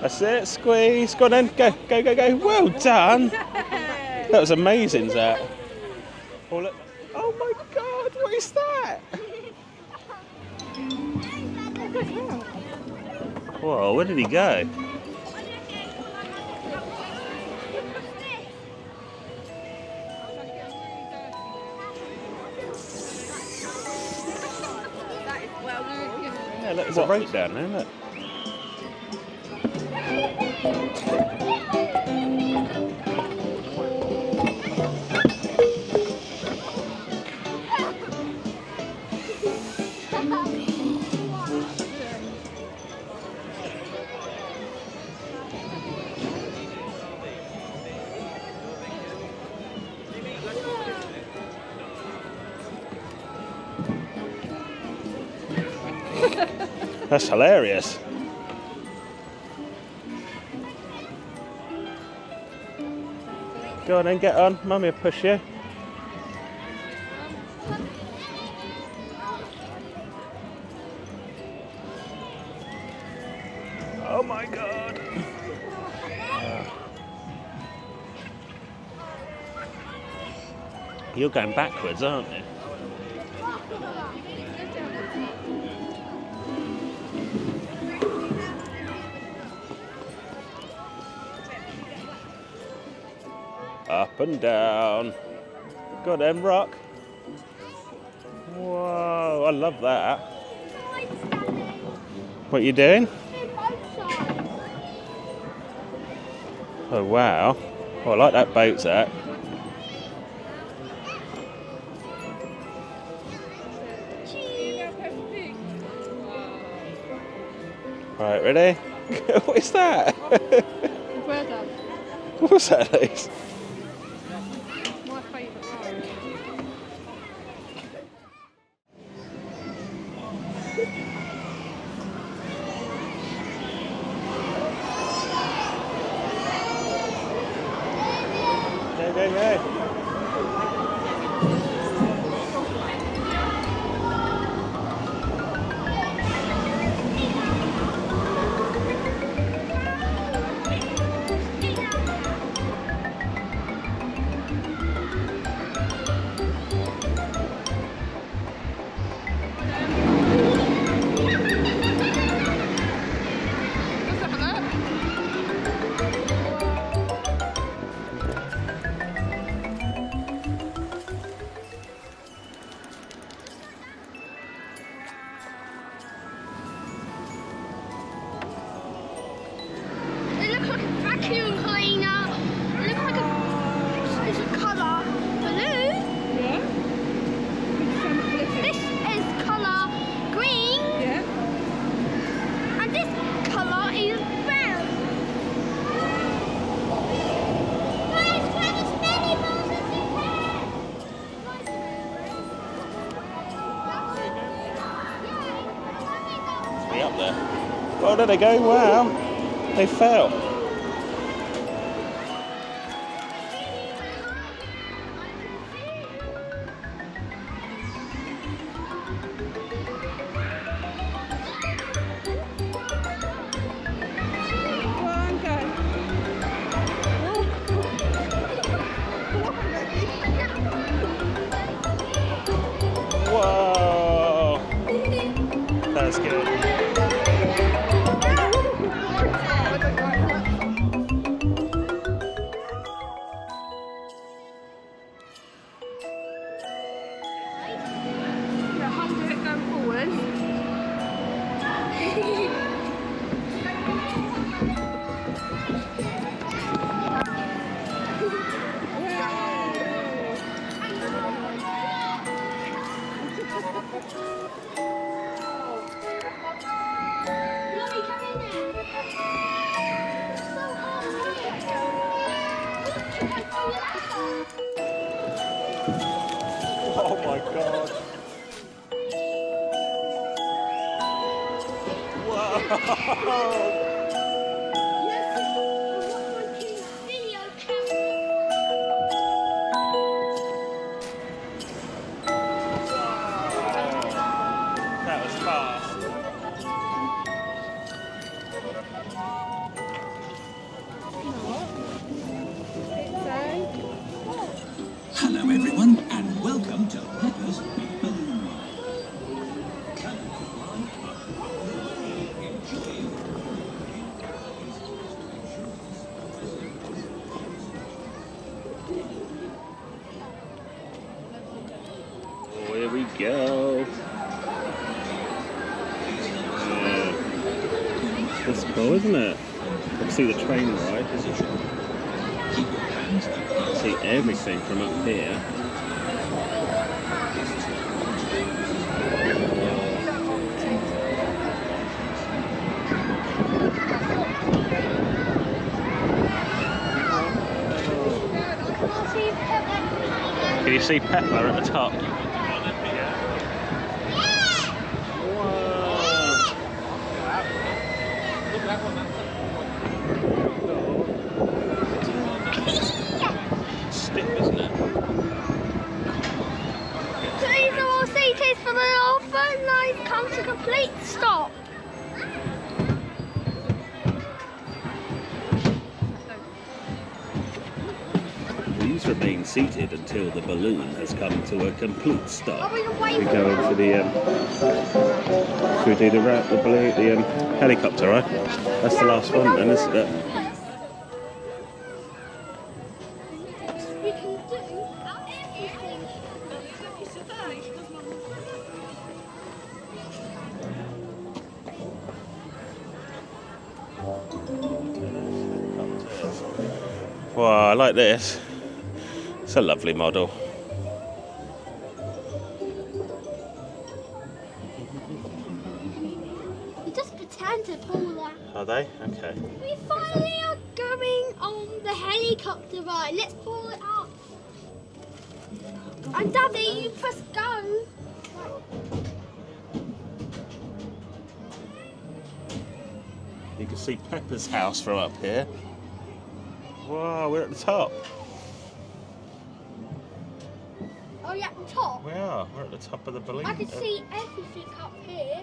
That's it, squeeze. Go on then, go, go, go, go. Well done. That was amazing, Zack. Oh, look. Oh my God, what is that? Whoa, where did he go? Yeah, look, there's a rope down there, look. That's hilarious. Go on then, get on. Mummy will push you. Oh my God. You're going backwards, aren't you? Up and down. Go on then, rock. Whoa, I love that. What are you doing? Oh wow. Oh, I like that boat, Zack. Right, ready? What is that? What's that, Lise? My favourite ride. Go, go, go. Up there. Oh, there they go. Wow. They fell. Whoa. That's good. Oh my God. Whoa. That was fast. Hello everyone and welcome to Peppa's Big Balloon Ride. Come and fly up the way. Enjoy. Oh, here we go. Yeah. That's cool, isn't it? You can see the train ride. See everything from up here. Can you see Peppa at the top? Stiff, isn't it? These are all seated for the open line come to complete stop. Please remain seated until the balloon has come to a complete stop. Are we away We from go into the should we do the balloon, the helicopter, right? That's the last one then, isn't it? We can do everything. Wow, I like this. It's a lovely model. You just pretend to pull that. Are they? Okay. We finally are going on the helicopter ride. Let's pull it up. And Daddy, you press go. You can see Peppa's house from up here. Wow, we're at the top. Oh, yeah, at the top. We are. We're at the top of the balloon. I can see everything up here.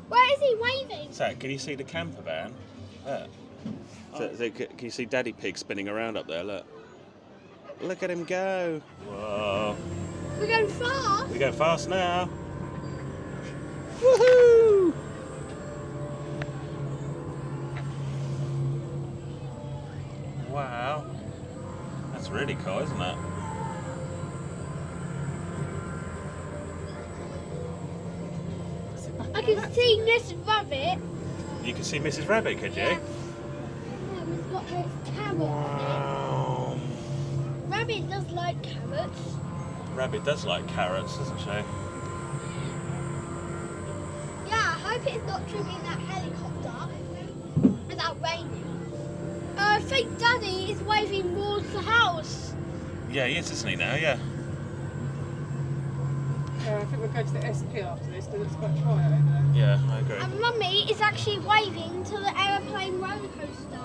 Where is he waving? Zack, can you see the camper van? Look. Can you see Daddy Pig spinning around up there? Look. Look at him go. Whoa. We're going fast. We're going fast now. Woohoo! Wow. That's really cool, isn't it? I can see Miss Rabbit. You can see Mrs. Rabbit, could you? Yeah. We've got this carrot on Wow. it. Rabbit does like carrots. Rabbit does like carrots, doesn't she? Yeah, I hope it's not tripping that helicopter without raining. I think Daddy is waving towards the house. Yeah, he is, isn't he now? Yeah. I think we'll go to the SP after this because it's quite quiet over there. Yeah, I agree. And Mummy is actually waving to the aeroplane roller coaster.